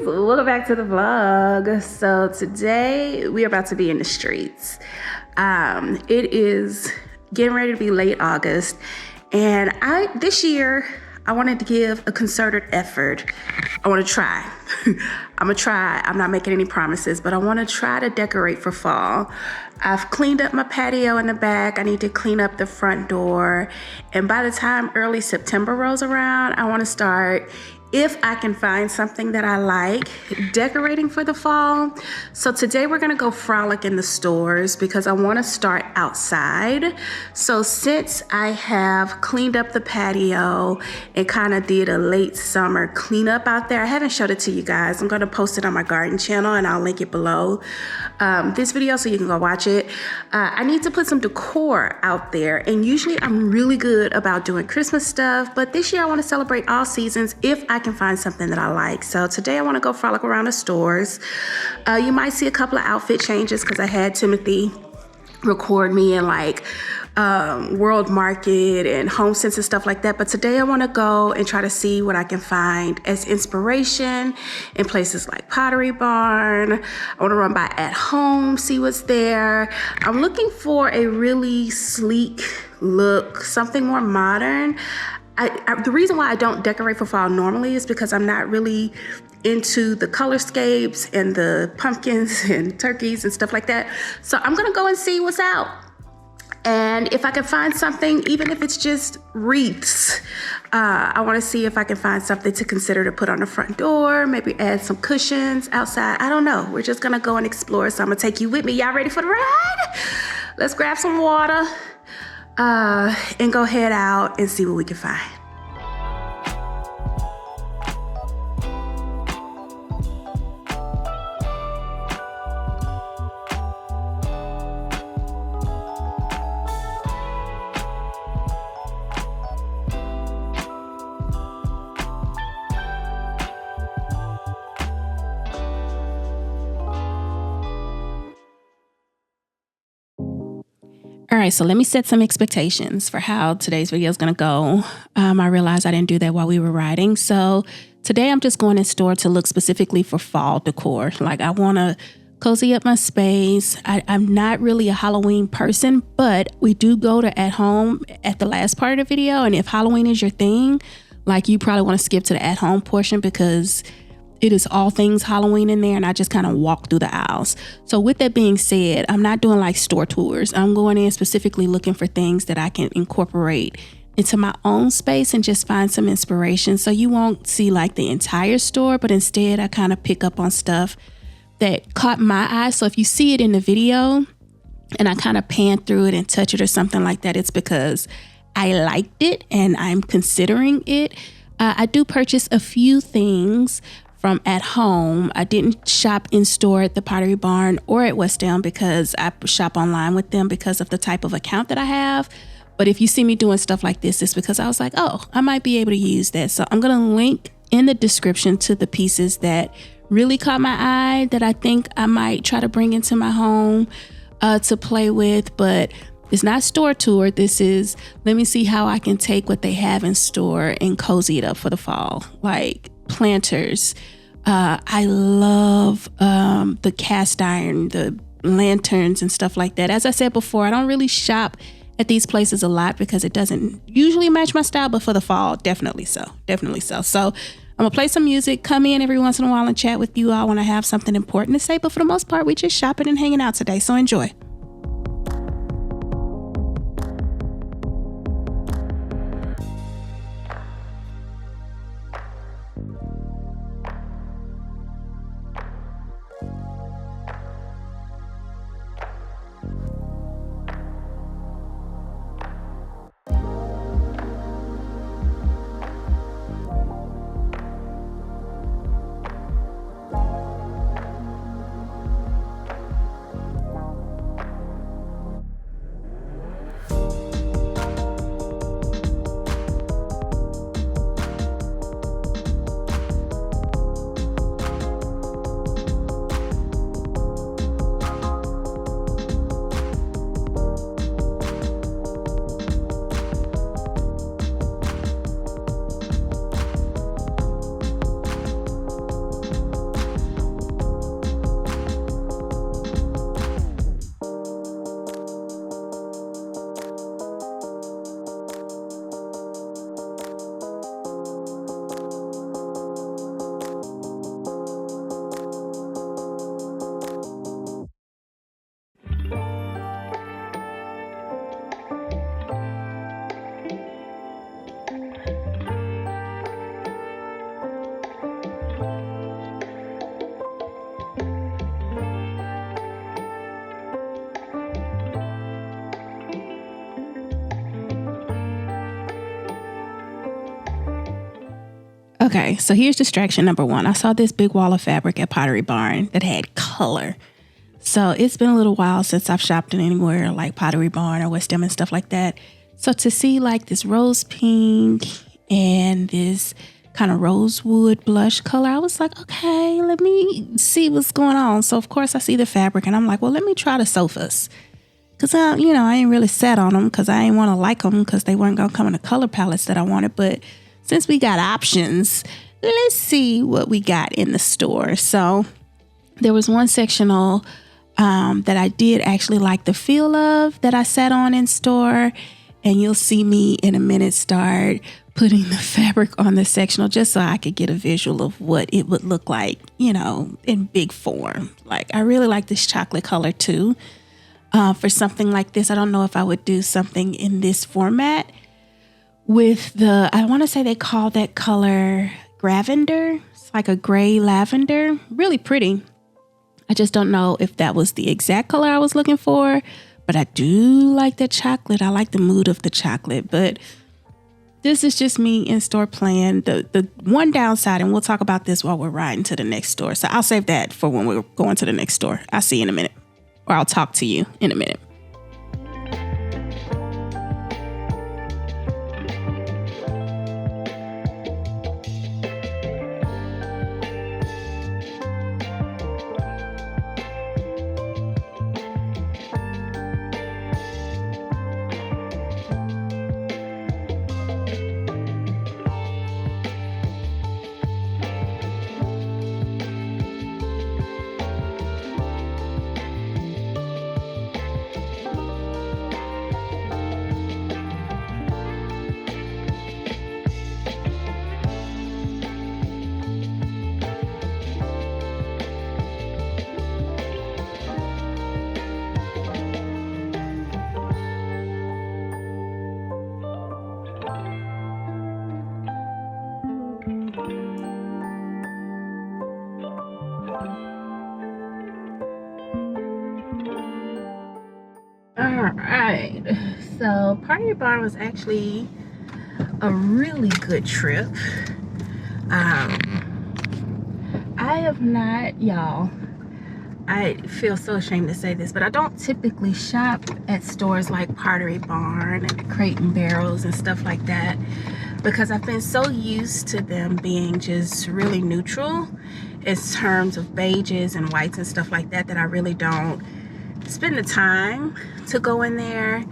welcome back to the vlog. So today we are about to be in the streets. It is getting ready to be late August, and this year I wanted to give a concerted effort. I want to try. I'm not making any promises, but I want to try to decorate for fall. I've cleaned up my patio in the back. I need to clean up the front door. And by the time early September rolls around, I want to start, if I can find something that I like, decorating for the fall. So today we're gonna go frolic in the stores because I wanna start outside. So since I have cleaned up the patio and kind of did a late summer cleanup out there, I haven't showed it to you guys. I'm gonna post it on my garden channel and I'll link it below this video so you can go watch it. I need to put some decor out there, and usually I'm really good about doing Christmas stuff, but this year I wanna celebrate all seasons if I can find something that I like. So today I want to go frolic around the stores. You might see a couple of outfit changes because I had Timothy record me in like World Market and Home Sense and stuff like that. But today I want to go and try to see what I can find as inspiration in places like Pottery Barn. I want to run by At Home, see what's there. I'm looking for a really sleek look, something more modern. The reason why I don't decorate for fall normally is because I'm not really into the colorscapes and the pumpkins and turkeys and stuff like that. So I'm gonna go and see what's out. And if I can find something, even if it's just wreaths, I wanna see if I can find something to consider to put on the front door, maybe add some cushions outside. I don't know, we're just gonna go and explore. So I'm gonna take you with me. Y'all ready for the ride? Let's grab some water. And go head out and see what we can find. All right, so let me set some expectations for how today's video is going to go. I realized I didn't do that while we were riding. So today I'm just going in store to look specifically for fall decor. Like I want to cozy up my space. I'm not really a Halloween person, but we do go to At Home at the last part of the video. And if Halloween is your thing, like you probably want to skip to the At Home portion because it is all things Halloween in there, and I just kind of walk through the aisles. So with that being said, I'm not doing like store tours. I'm going in specifically looking for things that I can incorporate into my own space and just find some inspiration. So you won't see like the entire store, but instead I kind of pick up on stuff that caught my eye. So if you see it in the video and I kind of pan through it and touch it or something like that, it's because I liked it and I'm considering it. I do purchase a few things from At Home. I didn't shop in store at the Pottery Barn or at West Elm because I shop online with them because of the type of account that I have. But if you see me doing stuff like this, it's because I was like, oh, I might be able to use that. So I'm going to link in the description to the pieces that really caught my eye that I think I might try to bring into my home to play with. But it's not store tour. This is, let me see how I can take what they have in store and cozy it up for the fall. Like planters. I love the cast iron, the lanterns and stuff like that. As I said before, I don't really shop at these places a lot because it doesn't usually match my style, but for the fall, definitely so. So I'm gonna play some music, come in every once in a while and chat with you all when I have something important to say, but for the most part, we just shopping and hanging out today, so enjoy. Okay, so here's distraction number one. I saw this big wall of fabric at Pottery Barn that had color. So it's been a little while since I've shopped in anywhere like Pottery Barn or West End and stuff like that. So to see like this rose pink and this kind of rosewood blush color, I was like, okay, let me see what's going on. So of course I see the fabric and I'm like, well, let me try the sofas. Cause I ain't really set on them because I ain't want to like them because they weren't gonna come in the color palettes that I wanted. But since we got options, let's see what we got in the store. So there was one sectional that I did actually like the feel of that I sat on in store. And you'll see me in a minute start putting the fabric on the sectional just so I could get a visual of what it would look like, in big form. Like I really like this chocolate color too. For something like this, I don't know if I would do something in this format with I want to say they call that color Gravender. It's like a gray lavender, really pretty. I just don't know if that was the exact color I was looking for, but I do like the chocolate. I like the mood of the chocolate, but this is just me in store playing. The one downside, and we'll talk about this while we're riding to the next store. So I'll save that for when we're going to the next store. I'll see you in a minute, or I'll talk to you in a minute. All right, so Pottery Barn was actually a really good trip. I have not, y'all, I feel so ashamed to say this, but I don't typically shop at stores like Pottery Barn and Crate and Barrels and stuff like that because I've been so used to them being just really neutral in terms of beiges and whites and stuff like that I really don't spend the time to go in there.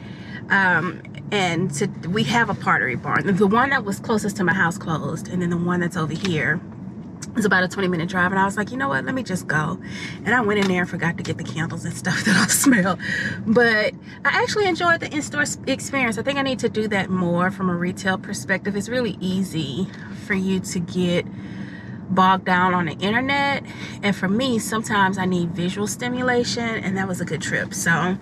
We have a Pottery Barn. The one that was closest to my house closed, and then the one that's over here is about a 20-minute drive. And I was like, you know what, let me just go. And I went in there and forgot to get the candles and stuff that I smell. But I actually enjoyed the in-store experience. I think I need to do that more from a retail perspective. It's really easy for you to get bogged down on the internet, and for me sometimes I need visual stimulation, and that was a good trip. So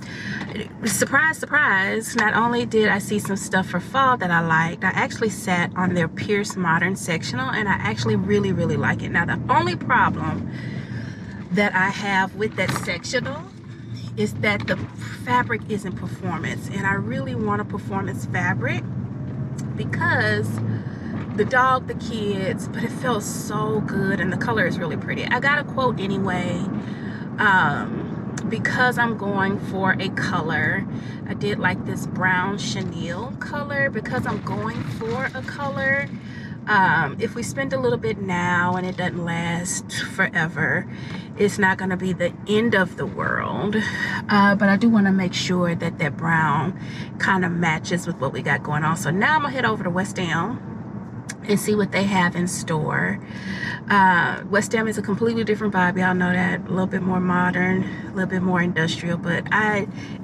surprise, not only did I see some stuff for fall that I liked, I actually sat on their Pierce Modern sectional, and I actually really like it. Now the only problem that I have with that sectional is that the fabric isn't performance, and I really want a performance fabric because the dog, the kids, but it feels so good, and the color is really pretty. I got a quote anyway, because I'm going for a color. I did like this brown chenille color because I'm going for a color. If we spend a little bit now and it doesn't last forever, it's not going to be the end of the world. But I do want to make sure that that brown kind of matches with what we got going on. So now I'm going to head over to West End and see what they have in store. West End is a completely different vibe, y'all know that. A little bit more modern, a little bit more industrial, but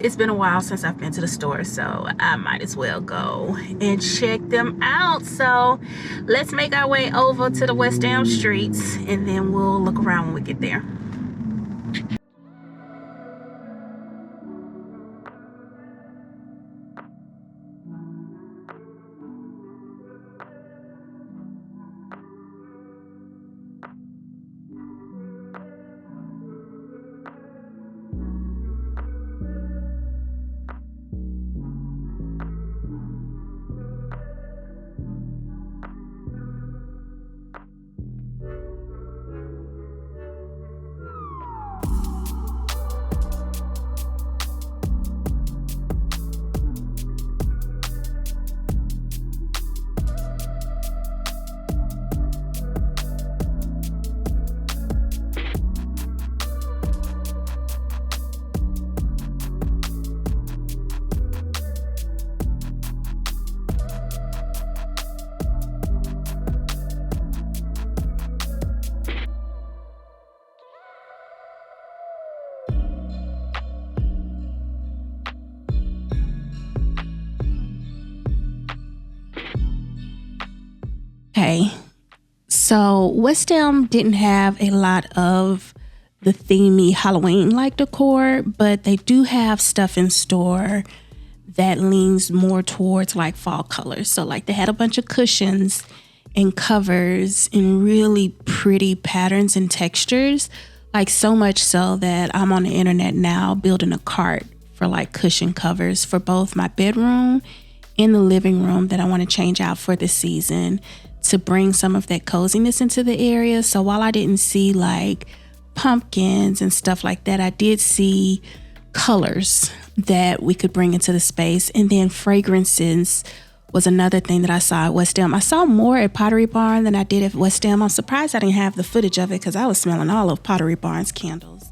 it's been a while since I've been to the store, so I might as well go and check them out. So let's make our way over to the West End streets, and then we'll look around when we get there. Okay, so West Elm didn't have a lot of the themey Halloween-like decor, but they do have stuff in store that leans more towards like fall colors. So like they had a bunch of cushions and covers in really pretty patterns and textures, like so much so that I'm on the internet now building a cart for like cushion covers for both my bedroom and the living room that I want to change out for this season to bring some of that coziness into the area. So while I didn't see like pumpkins and stuff like that, I did see colors that we could bring into the space. And then fragrances was another thing that I saw at West Elm. I saw more at Pottery Barn than I did at West Elm. I'm surprised I didn't have the footage of it because I was smelling all of Pottery Barn's candles.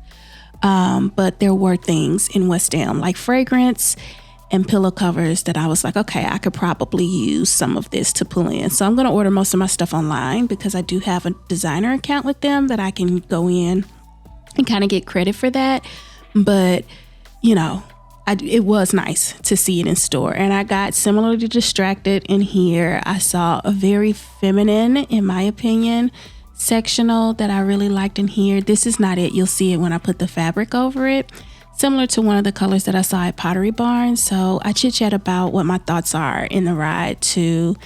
But there were things in West Elm like fragrance and pillow covers that I was like, okay, I could probably use some of this to pull in. So I'm going to order most of my stuff online because I do have a designer account with them that I can go in and kind of get credit for that. But, you know, it was nice to see it in store. And I got similarly distracted in here. I saw a very feminine, in my opinion, sectional that I really liked in here. This is not it. You'll see it when I put the fabric over it. Similar to one of the colors that I saw at Pottery Barn. So I chit chat about what my thoughts are in the ride to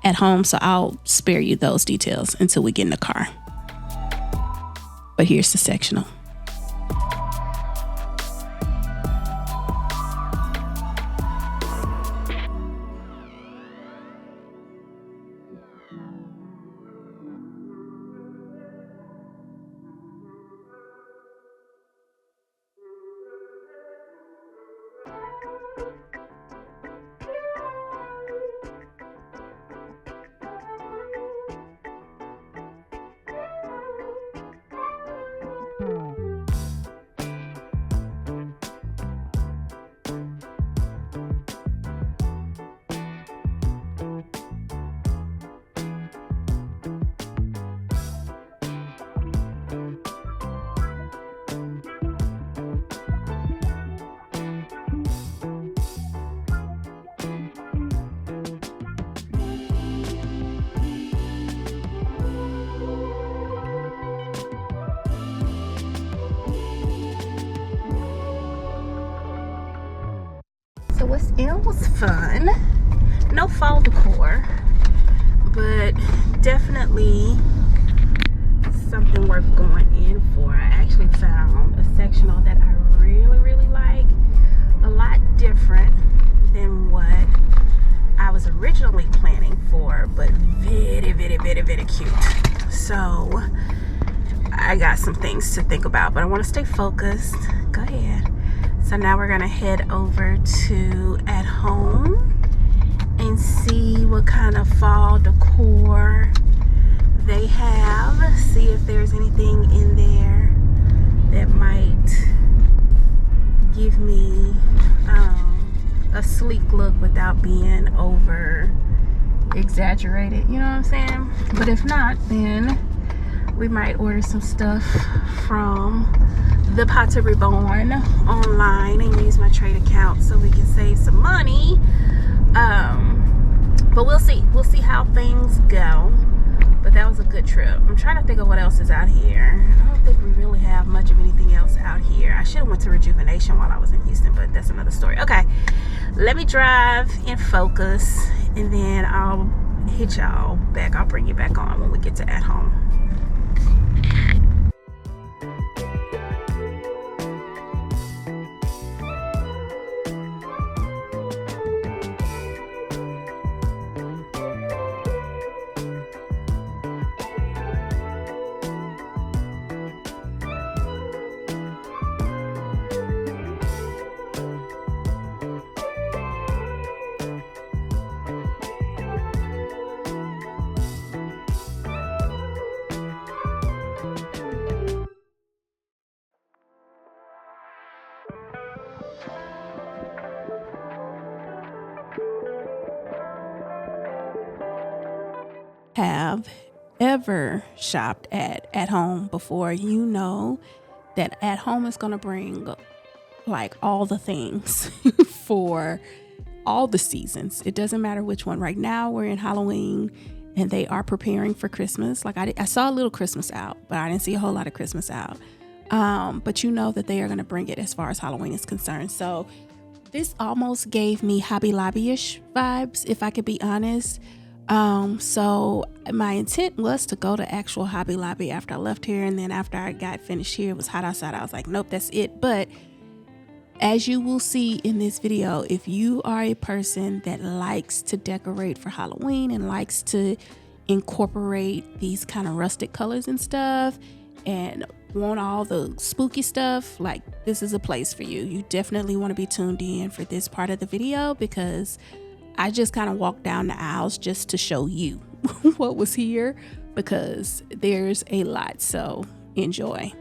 at home. So I'll spare you those details until we get in the car. But here's the sectional. So West Elm was fun. No fall decor, but definitely something worth going in for. I actually found a sectional that I really like. A lot different than what I was originally planning for, but very cute. So I got some things to think about, but I want to stay focused. Go ahead. So now we're gonna head over to At Home and see what kind of fall decor they have. See if there's anything in there that might give me a sleek look without being over exaggerated, you know what I'm saying? But if not, then we might order some stuff from the Pottery Barn online and use my trade account so we can save some money. But we'll see how things go. But that was a good trip. I'm trying to think of what else is out here. I don't think we really have much of anything else out here. I should have went to Rejuvenation while I was in Houston, but that's another story. Okay, let me drive and focus, and then I'll hit y'all back. I'll bring you back on when we get to At Home. Have ever shopped at Home before, you know that At Home is going to bring like all the things for all the seasons. It doesn't matter which one. Right now we're in Halloween and they are preparing for Christmas. Like I saw a little Christmas out, but I didn't see a whole lot of Christmas out. But you know that they are going to bring it as far as Halloween is concerned. So this almost gave me Hobby Lobby-ish vibes, if I could be honest. So my intent was to go to actual Hobby Lobby after I left here. And then after I got finished here, it was hot outside. I was like, nope, that's it. But as you will see in this video, if you are a person that likes to decorate for Halloween and likes to incorporate these kind of rustic colors and stuff and want all the spooky stuff, like this is a place for you. You definitely want to be tuned in for this part of the video, because I just kind of walked down the aisles just to show you what was here, because there's a lot. So enjoy.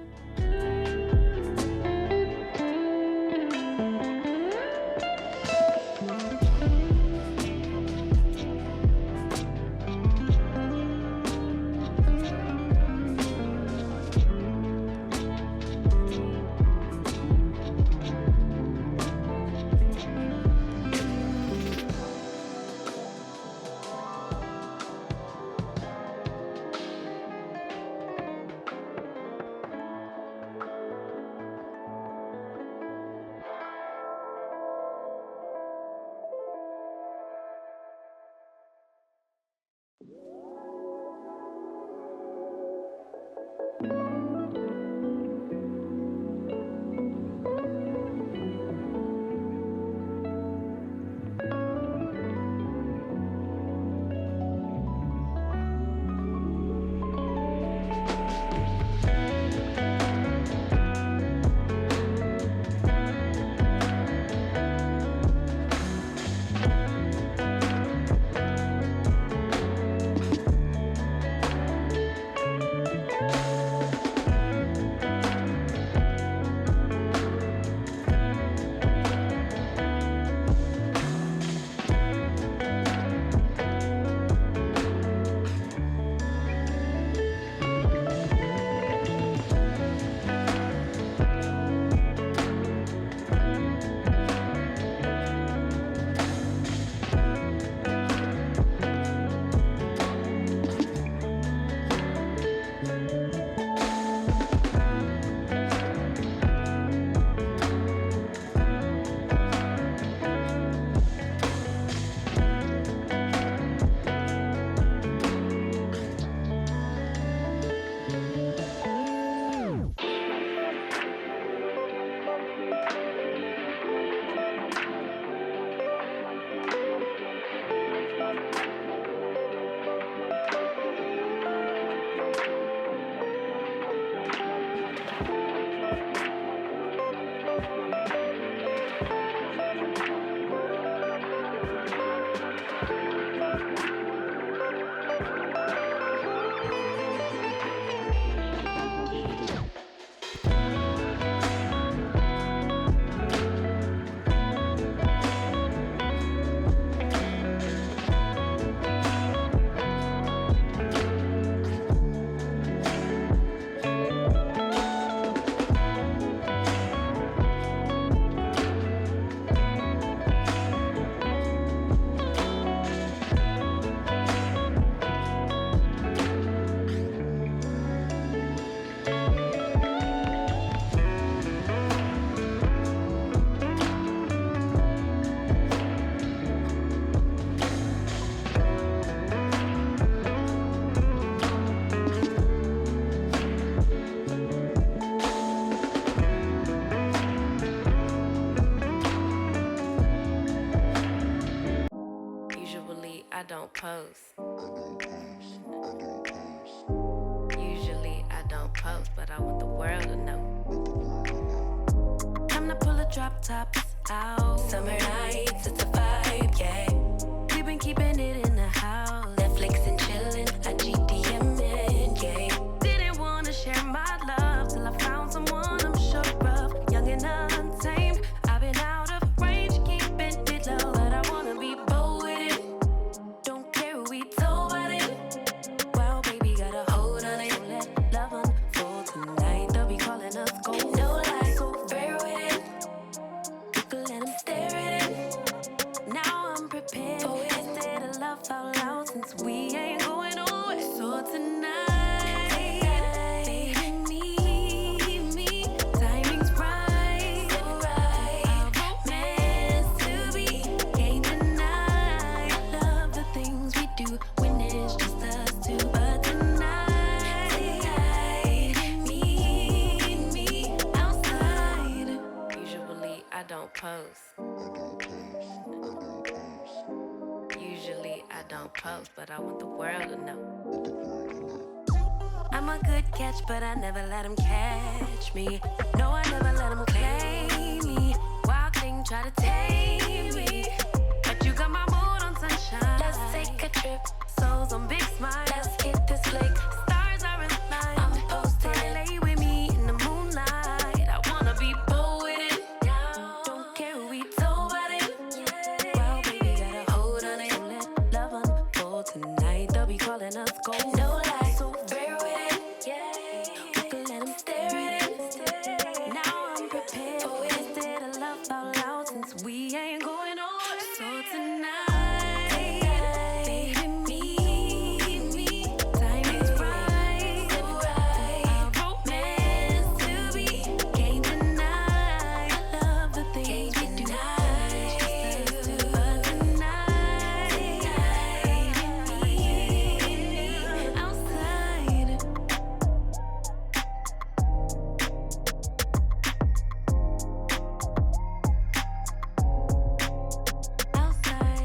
I don't post. Usually I don't post, but I want the world to know. Time to pull a drop tops out. Summer nights, it's a vibe, yeah. We've been keeping it in the house. Netflix and chillin', I GDM'in', yeah. Didn't wanna share my love till I found someone I'm sure of. Young and untamed, I've been out of range, keeping it low. But I wanna be bold with it. Don't care who we told about it. Wow, baby, got a hold on it. Let love unfold tonight. They'll be calling us gold. No lie, so fair with it. You can let them stare at it. Now I'm prepared for it. Instead of love out loud, since we ain't going post, but I want the world to know. I'm a good catch, but I never let him catch me. No, I never let him claim me. Wild thing try to tame me, but you got my mood on sunshine. Let's take a trip, souls on big smile. Let's hit this lake, stars are in line. I'm posted, lay with me in the moonlight. I wanna be bold with it. Don't care who we told about it. Well, baby, got a hold on it. Let love unfold tonight. They'll be calling us gold. No lie, so bear with it. We can let them stare at it. Now I'm prepared for it. Instead of love out loud, since we ain't going nowhere. So tonight, baby, meet me. Time is right. Our romance to be. Can't deny. I love the things we do. But tonight, baby, meet me outside. Outside.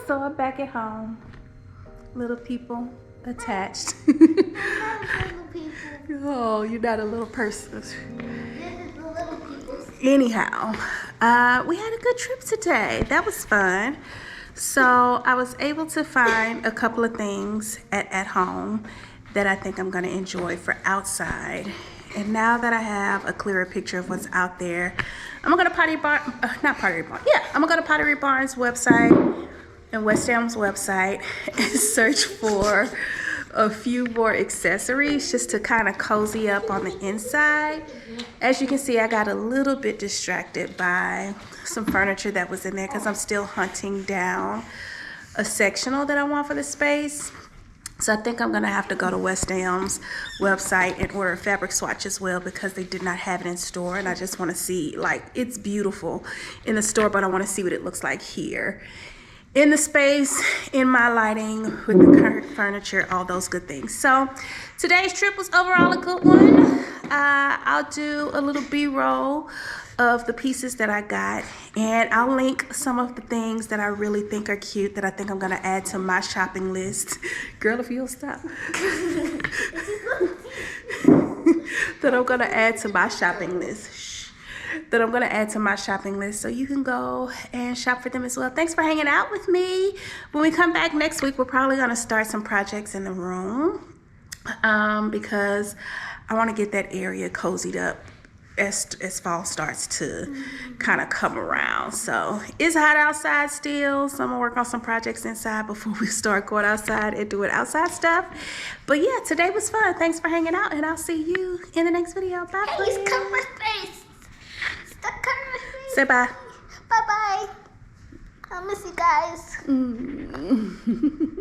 So I'm back at home. Little people attached. Oh, you're not a little person. This is the little people. Anyhow, we had a good trip today. That was fun. So I was able to find a couple of things at home that I think I'm going to enjoy for outside. And now that I have a clearer picture of what's out there, I'm going to Pottery Barn, not Pottery Barn. Yeah, I'm going to go to Pottery Barn's website and West Elm's website and search for a few more accessories just to kind of cozy up on the inside. As you can see, I got a little bit distracted by some furniture that was in there because I'm still hunting down a sectional that I want for the space. So I think I'm gonna have to go to West Elm's website and order a fabric swatch as well because they did not have it in store, and I just want to see, like, it's beautiful in the store, but I want to see what it looks like here in the space, in my lighting, with the current furniture, all those good things. So today's trip was overall a good one. I'll do a little B-roll of the pieces that I got, and I'll link some of the things that I really think are cute that I think I'm gonna add to my shopping list. Girl, if you'll stop. That I'm gonna add to my shopping list. That I'm gonna add to my shopping list so you can go and shop for them as well. Thanks for hanging out with me. When we come back next week, we're probably gonna start some projects in the room because I want to get that area cozied up as fall starts to kind of come around. So it's hot outside still, so I'm gonna work on some projects inside before we start going outside and doing outside stuff. But yeah, today was fun. Thanks for hanging out, and I'll see you in the next video. Bye. Hey, he's covering my face. Stop covering my face. Say bye. Bye-bye. I miss you guys.